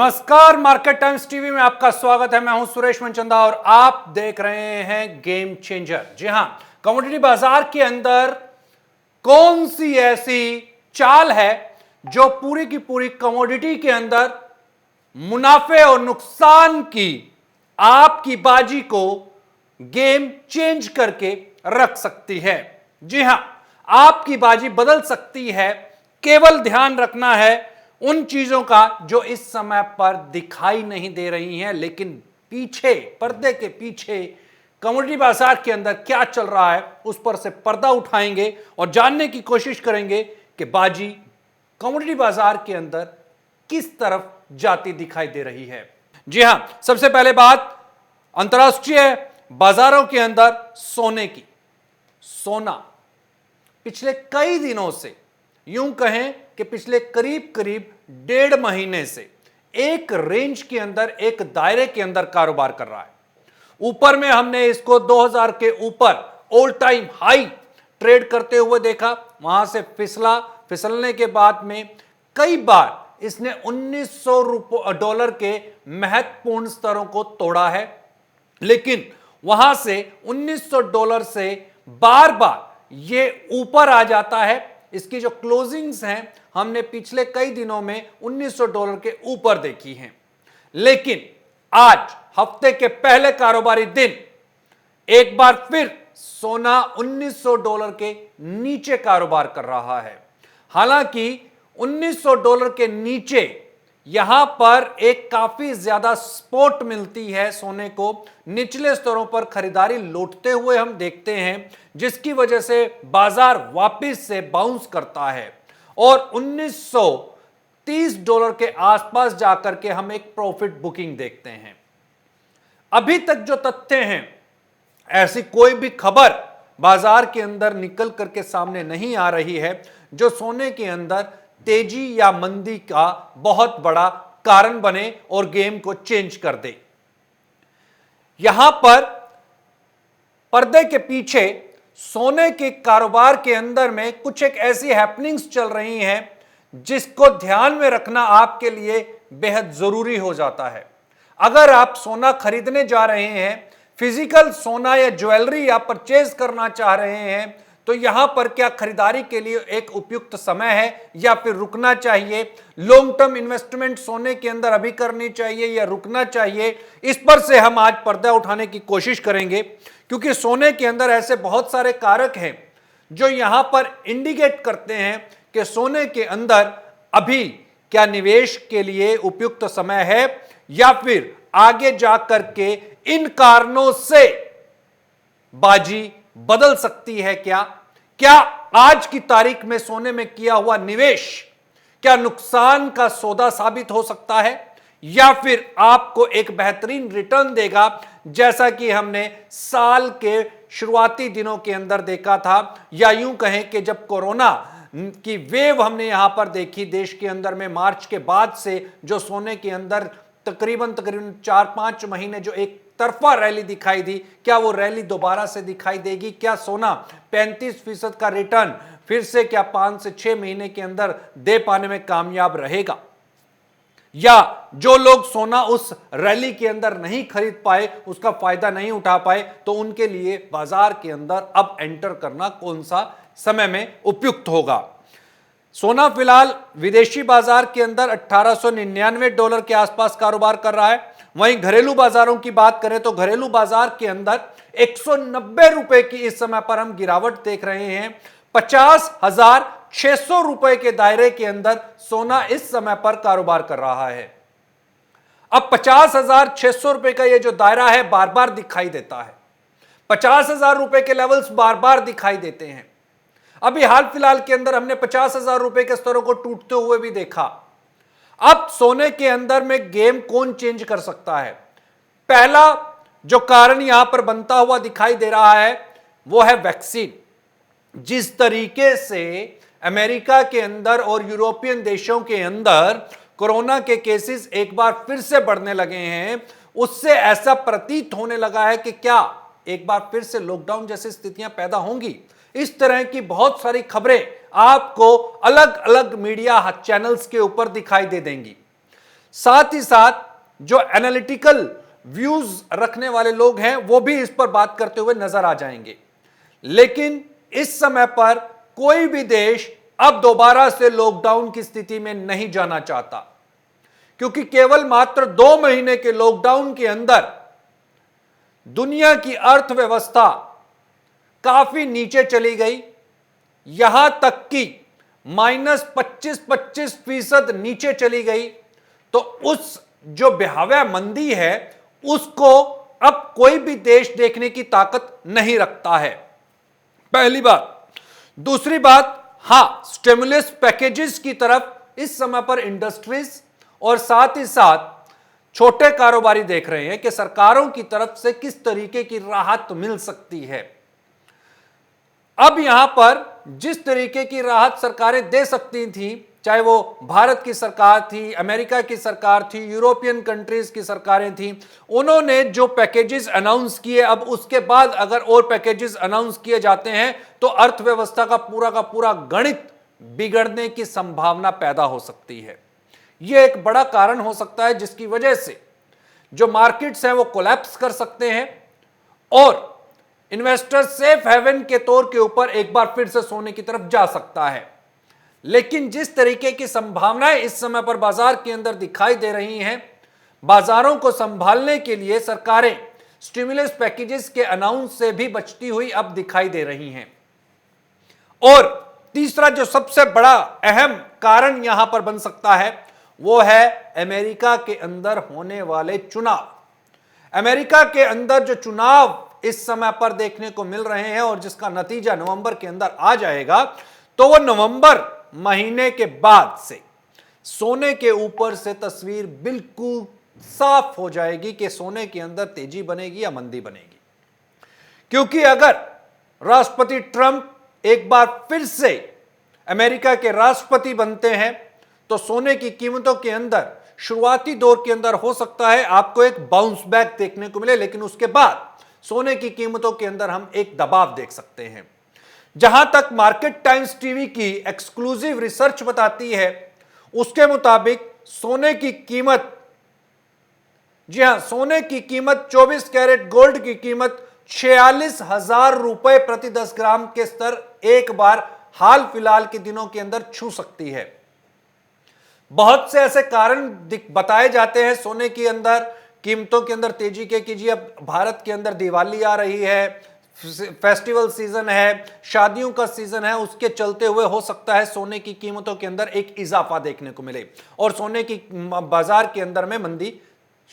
नमस्कार, market times TV में आपका स्वागत है। मैं हूं सुरेश मनचंदा और आप देख रहे हैं गेम चेंजर। जी हां, कमोडिटी बाजार के अंदर कौन सी ऐसी चाल है जो पूरी की पूरी कमोडिटी के अंदर मुनाफे और नुकसान की आपकी बाजी को गेम चेंज करके रख सकती है। जी हां, आपकी बाजी बदल सकती है। केवल ध्यान रखना है उन चीजों का जो इस समय पर दिखाई नहीं दे रही हैं, लेकिन पीछे, पर्दे के पीछे कमोडिटी बाजार के अंदर क्या चल रहा है उस पर से पर्दा उठाएंगे और जानने की कोशिश करेंगे कि बाजी कमोडिटी बाजार के अंदर किस तरफ जाती दिखाई दे रही है। जी हां, सबसे पहले बात अंतर्राष्ट्रीय बाजारों के अंदर सोने की। सोना पिछले कई दिनों से, यूं कहें कि पिछले करीब करीब 1.5 महीने से एक रेंज के अंदर, एक दायरे के अंदर कारोबार कर रहा है। ऊपर में हमने इसको 2000 के ऊपर ऑल टाइम हाई ट्रेड करते हुए देखा, वहां से फिसलने के बाद में कई बार इसने $1900 के महत्वपूर्ण स्तरों को तोड़ा है, लेकिन वहां से $1900 से बार बार ये ऊपर आ जाता है। इसकी जो क्लोजिंग्स हैं हमने पिछले कई दिनों में $1900 के ऊपर देखी हैं, लेकिन आज हफ्ते के पहले कारोबारी दिन एक बार फिर सोना $1900 के नीचे कारोबार कर रहा है। हालांकि $1900 के नीचे यहां पर एक काफी ज्यादा सपोर्ट मिलती है सोने को, निचले स्तरों पर खरीदारी लौटते हुए हम देखते हैं, जिसकी वजह से बाजार वापस से बाउंस करता है और $1930 के आसपास जाकर के हम एक प्रॉफिट बुकिंग देखते हैं। अभी तक जो तथ्य हैं, ऐसी कोई भी खबर बाजार के अंदर निकल करके सामने नहीं आ रही है जो सोने के अंदर तेजी या मंदी का बहुत बड़ा कारण बने और गेम को चेंज कर दे। यहां पर पर्दे के पीछे सोने के कारोबार के अंदर में कुछ एक ऐसी हैपनिंग्स चल रही हैं जिसको ध्यान में रखना आपके लिए बेहद जरूरी हो जाता है। अगर आप सोना खरीदने जा रहे हैं, फिजिकल सोना या ज्वेलरी आप परचेज करना चाह रहे हैं, तो यहां पर क्या खरीदारी के लिए एक उपयुक्त समय है या फिर रुकना चाहिए? लॉन्ग टर्म इन्वेस्टमेंट सोने के अंदर अभी करनी चाहिए या रुकना चाहिए? इस पर से हम आज पर्दा उठाने की कोशिश करेंगे, क्योंकि सोने के अंदर ऐसे बहुत सारे कारक हैं जो यहां पर इंडिकेट करते हैं कि सोने के अंदर अभी क्या निवेश के लिए उपयुक्त समय है या फिर आगे जाकर के इन कारणों से बाजी बदल सकती है। क्या आज की तारीख में सोने में किया हुआ निवेश क्या नुकसान का सौदा साबित हो सकता है या फिर आपको एक बेहतरीन रिटर्न देगा, जैसा कि हमने साल के शुरुआती दिनों के अंदर देखा था, या यूं कहें कि जब कोरोना की वेव हमने यहां पर देखी देश के अंदर में, मार्च के बाद से जो सोने के अंदर तकरीबन 4-5 महीने जो एक तरफा रैली दिखाई दी, क्या वो रैली दोबारा से दिखाई देगी? क्या सोना 35% का रिटर्न फिर से क्या 5 से 6 महीने के अंदर दे पाने में कामयाब रहेगा? या जो लोग सोना उस रैली के अंदर नहीं खरीद पाए, उसका फायदा नहीं उठा पाए, तो उनके लिए बाजार के अंदर अब एंटर करना कौन सा समय में उपयुक्त होगा? सोना फिलहाल विदेशी बाजार के अंदर $1899 के आसपास कारोबार कर रहा है। वहीं घरेलू बाजारों की बात करें तो घरेलू बाजार के अंदर ₹190 की इस समय पर हम गिरावट देख रहे हैं। $50,600 के दायरे के अंदर सोना इस समय पर कारोबार कर रहा है। अब $50,600 का ये जो दायरा है बार बार दिखाई देता है। $50,000 के लेवल्स बार बार दिखाई देते हैं। अभी हाल फिलहाल के अंदर हमने $50,000 के स्तरों को टूटते हुए भी देखा। अब सोने के अंदर में गेम कौन चेंज कर सकता है? पहला जो कारण यहां पर बनता हुआ दिखाई दे रहा है वो है वैक्सीन। जिस तरीके से अमेरिका के अंदर और यूरोपियन देशों के अंदर कोरोना के केसेस एक बार फिर से बढ़ने लगे हैं, उससे ऐसा प्रतीत होने लगा है कि क्या एक बार फिर से लॉकडाउन जैसी स्थितियां पैदा होंगी। इस तरह की बहुत सारी खबरें आपको अलग अलग मीडिया चैनल्स के ऊपर दिखाई दे देंगी। साथ ही साथ जो एनालिटिकल व्यूज रखने वाले लोग हैं वो भी इस पर बात करते हुए नजर आ जाएंगे। लेकिन इस समय पर कोई भी देश अब दोबारा से लॉकडाउन की स्थिति में नहीं जाना चाहता, क्योंकि केवल मात्र 2 महीने के लॉकडाउन के अंदर दुनिया की अर्थव्यवस्था काफी नीचे चली गई, यहां तक कि -25% नीचे चली गई। तो उस जो भयावह मंदी है उसको अब कोई भी देश देखने की ताकत नहीं रखता है, पहली बात। दूसरी बात, हां, स्टिमुलस पैकेजेस की तरफ इस समय पर इंडस्ट्रीज और साथ ही साथ छोटे कारोबारी देख रहे हैं कि सरकारों की तरफ से किस तरीके की राहत मिल सकती है। अब यहां पर जिस तरीके की राहत सरकारें दे सकती थी, चाहे वो भारत की सरकार थी, अमेरिका की सरकार थी, यूरोपियन कंट्रीज की सरकारें थी, उन्होंने जो पैकेजेस अनाउंस किए, अब उसके बाद अगर और पैकेजेस अनाउंस किए जाते हैं तो अर्थव्यवस्था का पूरा गणित बिगड़ने की संभावना पैदा हो सकती है। यह एक बड़ा कारण हो सकता है जिसकी वजह से जो मार्केट्स हैं वो कोलैप्स कर सकते हैं और इन्वेस्टर सेफ हेवन के तौर के ऊपर एक बार फिर से सोने की तरफ जा सकता है। लेकिन जिस तरीके की संभावनाएं इस समय पर बाजार के अंदर दिखाई दे रही हैं, बाजारों को संभालने के लिए सरकारें स्टिमुलस पैकेजेस के अनाउंस से भी बचती हुई अब दिखाई दे रही हैं। और तीसरा जो सबसे बड़ा अहम कारण यहां पर बन सकता है वो है अमेरिका के अंदर होने वाले चुनाव। अमेरिका के अंदर जो चुनाव इस समय पर देखने को मिल रहे हैं और जिसका नतीजा नवंबर के अंदर आ जाएगा, तो वो नवंबर महीने के बाद से सोने के ऊपर से तस्वीर बिल्कुल साफ हो जाएगी कि सोने के अंदर तेजी बनेगी या मंदी बनेगी। क्योंकि अगर राष्ट्रपति ट्रंप एक बार फिर से अमेरिका के राष्ट्रपति बनते हैं तो सोने की कीमतों के अंदर शुरुआती दौर के अंदर हो सकता है आपको एक बाउंस बैक देखने को मिले, लेकिन उसके बाद सोने की कीमतों के अंदर हम एक दबाव देख सकते हैं। जहां तक मार्केट टाइम्स टीवी की एक्सक्लूसिव रिसर्च बताती है, उसके मुताबिक सोने की कीमत, जी हां, सोने की कीमत 24 कैरेट गोल्ड की कीमत 46,000 रुपए प्रति 10 ग्राम के स्तर एक बार हाल फिलहाल के दिनों के अंदर छू सकती है। बहुत से ऐसे कारण बताए जाते हैं सोने के अंदर कीमतों के अंदर तेजी के, कीजिए अब भारत के अंदर दिवाली आ रही है, फेस्टिवल सीजन है, शादियों का सीजन है, उसके चलते हुए हो सकता है सोने की कीमतों के अंदर एक इजाफा देखने को मिले और सोने की बाजार के अंदर में मंदी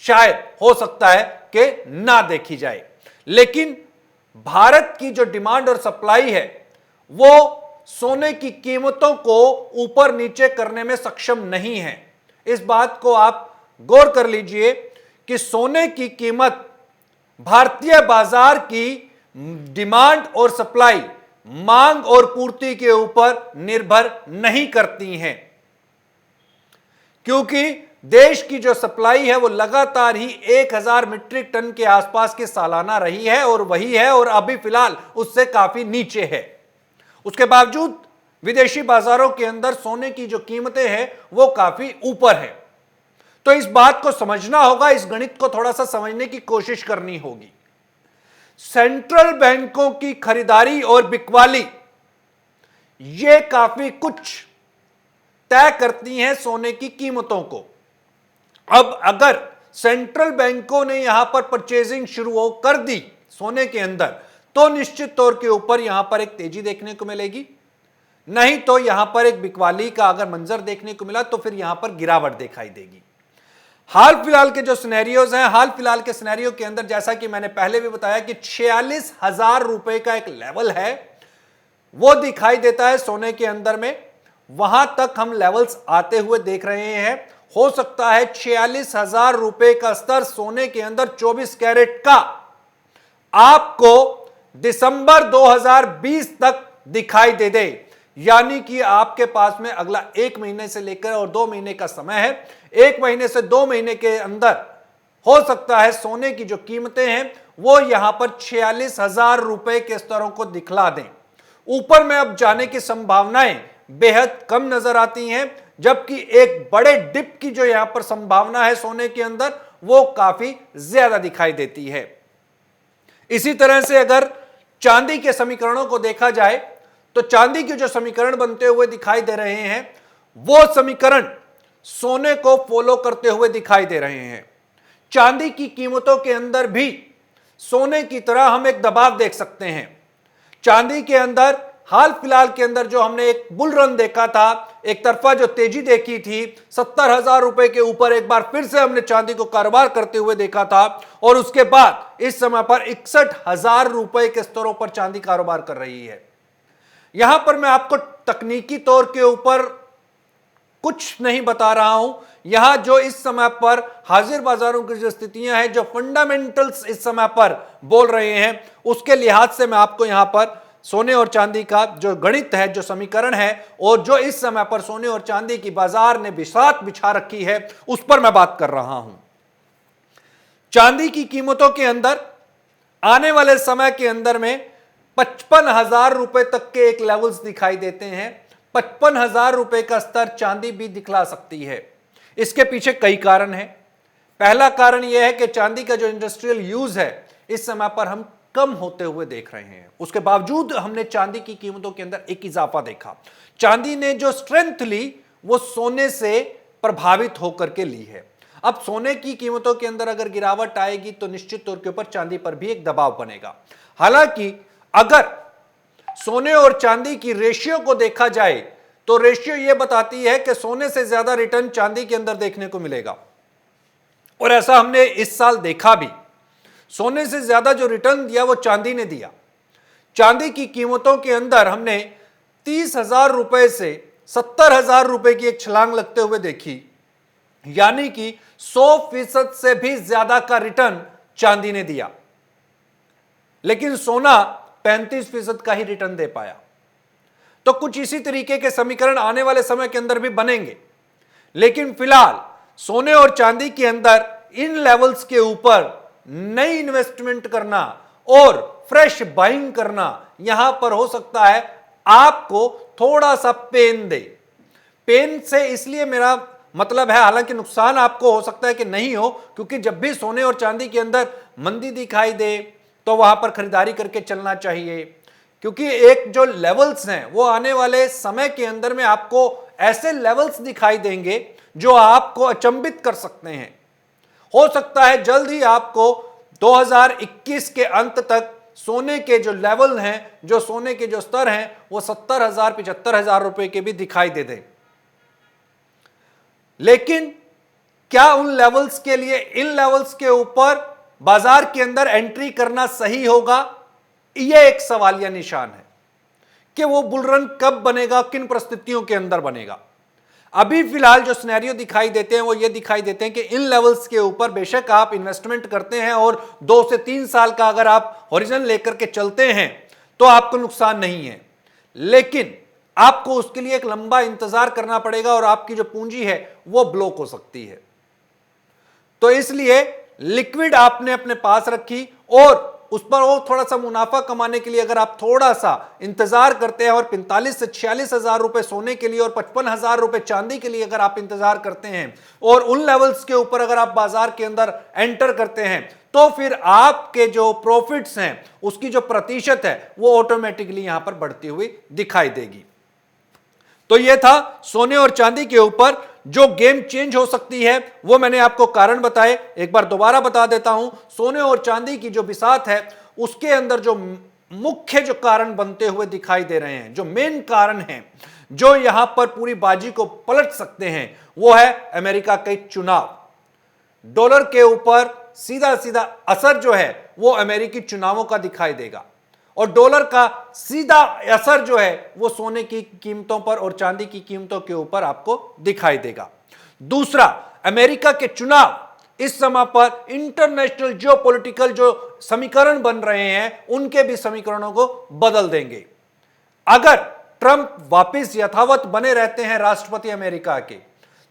शायद हो सकता है कि ना देखी जाए। लेकिन भारत की जो डिमांड और सप्लाई है वो सोने की कीमतों को ऊपर नीचे करने में सक्षम नहीं है। इस बात को आप गौर कर लीजिए कि सोने की कीमत भारतीय बाजार की डिमांड और सप्लाई, मांग और पूर्ति के ऊपर निर्भर नहीं करती हैं, क्योंकि देश की जो सप्लाई है वो लगातार ही 1000 मीट्रिक टन के आसपास की सालाना रही है और वही है और अभी फिलहाल उससे काफी नीचे है। उसके बावजूद विदेशी बाजारों के अंदर सोने की जो कीमतें हैं वो काफी ऊपर है। तो इस बात को समझना होगा, इस गणित को थोड़ा सा समझने की कोशिश करनी होगी। सेंट्रल बैंकों की खरीदारी और बिकवाली ये काफी कुछ तय करती हैं सोने की कीमतों को। अब अगर सेंट्रल बैंकों ने यहां पर परचेजिंग शुरू कर दी सोने के अंदर, तो निश्चित तौर के ऊपर यहां पर एक तेजी देखने को मिलेगी, नहीं तो यहां पर एक बिकवाली का अगर मंजर देखने को मिला तो फिर यहां पर गिरावट दिखाई देगी। हाल फिलहाल के जो सिनेरियोज हैं, हाल फिलहाल के सिनेरियो के अंदर जैसा कि मैंने पहले भी बताया कि 46,000 रुपए का एक लेवल है वो दिखाई देता है सोने के अंदर में। वहां तक हम लेवल्स आते हुए देख रहे हैं। हो सकता है 46,000 रुपए का स्तर सोने के अंदर 24 कैरेट का आपको दिसंबर 2020 तक दिखाई दे दे, यानी कि आपके पास में अगला 1 महीने से लेकर और 2 महीने का समय है। 1 महीने से 2 महीने के अंदर हो सकता है सोने की जो कीमतें हैं वो यहां पर 46,000 रुपए के स्तरों को दिखला दें। ऊपर में अब जाने की संभावनाएं बेहद कम नजर आती हैं। जबकि एक बड़े डिप की जो यहां पर संभावना है सोने के अंदर वो काफी ज्यादा दिखाई देती है। इसी तरह से अगर चांदी के समीकरणों को देखा जाए तो चांदी के जो समीकरण बनते हुए दिखाई दे रहे हैं वो समीकरण सोने को फॉलो करते हुए दिखाई दे रहे हैं। चांदी की कीमतों के अंदर भी सोने की तरह हम एक दबाव देख सकते हैं। चांदी के अंदर हाल फिलहाल के अंदर जो हमने एक बुल रन देखा था, एक तरफा जो तेजी देखी थी, 70,000 रुपए के ऊपर एक बार फिर से हमने चांदी को कारोबार करते हुए देखा था और उसके बाद इस समय पर 61,000 रुपए के स्तरों पर चांदी कारोबार कर रही है। यहां पर मैं आपको तकनीकी तौर के ऊपर कुछ नहीं बता रहा हूं, यहां जो इस समय पर हाजिर बाजारों की जो स्थितियां हैं, जो फंडामेंटल्स इस समय पर बोल रहे हैं, उसके लिहाज से मैं आपको यहां पर सोने और चांदी का जो गणित है, जो समीकरण है और जो इस समय पर सोने और चांदी की बाजार ने बिसात बिछा रखी है उस पर मैं बात कर रहा हूं। चांदी की कीमतों के अंदर आने वाले समय के अंदर में 55,000 रुपए तक के एक लेवल्स दिखाई देते हैं। 55,000 रुपए का स्तर चांदी भी दिखला सकती है। इसके पीछे कई कारण हैं। पहला कारण यह है कि चांदी का जो इंडस्ट्रियल यूज है इस समय पर हम कम होते हुए देख रहे हैं। उसके बावजूद हमने चांदी की कीमतों के अंदर एक इजाफा देखा। चांदी ने जो स्ट्रेंथ ली वो सोने से प्रभावित होकर के ली है। अब सोने की कीमतों के अंदर अगर गिरावट आएगी तो निश्चित तौर के ऊपर चांदी पर भी एक दबाव बनेगा। हालांकि अगर सोने और चांदी की रेशियो को देखा जाए तो रेशियो यह बताती है कि सोने से ज्यादा रिटर्न चांदी के अंदर देखने को मिलेगा और ऐसा हमने इस साल देखा भी। सोने से ज्यादा जो रिटर्न दिया वो चांदी ने दिया। चांदी की कीमतों के अंदर हमने 30,000 रुपए से 70,000 रुपए की एक छलांग लगते हुए देखी, यानी कि 100% से भी ज्यादा का रिटर्न चांदी ने दिया, लेकिन सोना 35% का ही रिटर्न दे पाया। तो कुछ इसी तरीके के समीकरण आने वाले समय के अंदर भी बनेंगे, लेकिन फिलहाल सोने और चांदी के अंदर इन लेवल्स के ऊपर नई इन्वेस्टमेंट करना और फ्रेश बाइंग करना यहां पर हो सकता है आपको थोड़ा सा पेन दे। पेन से इसलिए मेरा मतलब है, हालांकि नुकसान आपको हो सकता है कि नहीं हो, क्योंकि जब भी सोने और चांदी के अंदर मंदी दिखाई दे तो वहां पर खरीदारी करके चलना चाहिए, क्योंकि एक जो लेवल्स हैं वो आने वाले समय के अंदर में आपको ऐसे लेवल्स दिखाई देंगे जो आपको अचंभित कर सकते हैं। हो सकता है जल्द ही आपको 2021 के अंत तक सोने के जो लेवल हैं, जो सोने के जो स्तर हैं, वो 70,000 75,000 रुपए के भी दिखाई दे दें। लेकिन क्या उन लेवल्स के लिए, इन लेवल्स के ऊपर बाजार के अंदर एंट्री करना सही होगा? यह एक सवालिया निशान है कि वो बुल रन कब बनेगा, किन परिस्थितियों के अंदर बनेगा। अभी फिलहाल जो सिनेरियो दिखाई देते हैं वो ये दिखाई देते हैं कि इन लेवल्स के ऊपर बेशक आप इन्वेस्टमेंट करते हैं और 2 से 3 साल का अगर आप होरिजन लेकर के चलते हैं तो आपको नुकसान नहीं है, लेकिन आपको उसके लिए एक लंबा इंतजार करना पड़ेगा और आपकी जो पूंजी है वो ब्लॉक हो सकती है। तो इसलिए लिक्विड आपने अपने पास रखी और उस पर और थोड़ा सा मुनाफा कमाने के लिए अगर आप थोड़ा सा इंतजार करते हैं और 45 से 46,000 रुपए सोने के लिए और 55,000 रुपए चांदी के लिए अगर आप इंतजार करते हैं और उन लेवल्स के ऊपर अगर आप बाजार के अंदर एंटर करते हैं तो फिर आपके जो प्रॉफिट्स हैं उसकी जो प्रतिशत है वो ऑटोमेटिकली यहां पर बढ़ती हुई दिखाई देगी। तो यह था सोने और चांदी के ऊपर जो गेम चेंज हो सकती है, वो मैंने आपको कारण बताए। एक बार दोबारा बता देता हूं, सोने और चांदी की जो बिसात है उसके अंदर जो मुख्य जो कारण बनते हुए दिखाई दे रहे हैं, जो मेन कारण हैं, जो यहां पर पूरी बाजी को पलट सकते हैं, वो है अमेरिका के चुनाव। डॉलर के ऊपर सीधा सीधा असर जो है वो अमेरिकी चुनावों का दिखाई देगा और डॉलर का सीधा असर जो है वो सोने की कीमतों पर और चांदी की कीमतों के ऊपर आपको दिखाई देगा। दूसरा, अमेरिका के चुनाव इस समय पर इंटरनेशनल जियोपॉलिटिकल जो समीकरण बन रहे हैं उनके भी समीकरणों को बदल देंगे। अगर ट्रंप वापस यथावत बने रहते हैं राष्ट्रपति अमेरिका के,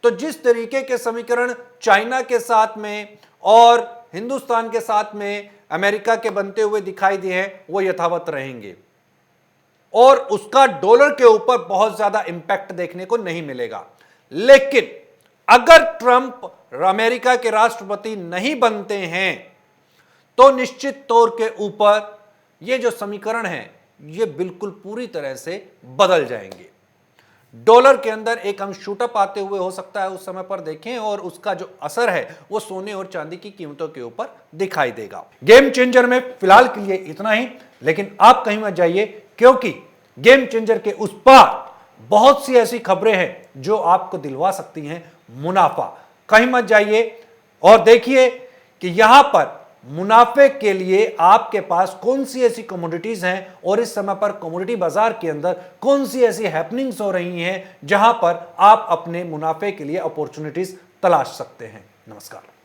तो जिस तरीके के समीकरण चाइना के साथ में और हिंदुस्तान के साथ में अमेरिका के बनते हुए दिखाई दिए हैं वो यथावत रहेंगे और उसका डॉलर के ऊपर बहुत ज्यादा इंपैक्ट देखने को नहीं मिलेगा। लेकिन अगर ट्रंप अमेरिका के राष्ट्रपति नहीं बनते हैं तो निश्चित तौर के ऊपर ये जो समीकरण है ये बिल्कुल पूरी तरह से बदल जाएंगे। डॉलर के अंदर एक हम शूटअप आते हुए हो सकता है उस समय पर देखें, और उसका जो असर है वो सोने और चांदी की कीमतों के ऊपर दिखाई देगा। गेम चेंजर में फिलहाल के लिए इतना ही, लेकिन आप कहीं मत जाइए क्योंकि गेम चेंजर के उस पार बहुत सी ऐसी खबरें हैं जो आपको दिलवा सकती हैं मुनाफा। कहीं मत जाइए और देखिए कि यहां पर मुनाफे के लिए आपके पास कौन सी ऐसी कमोडिटीज हैं और इस समय पर कमोडिटी बाजार के अंदर कौन सी ऐसी हैपनिंग्स हो रही हैं जहां पर आप अपने मुनाफे के लिए अपॉर्चुनिटीज तलाश सकते हैं। नमस्कार।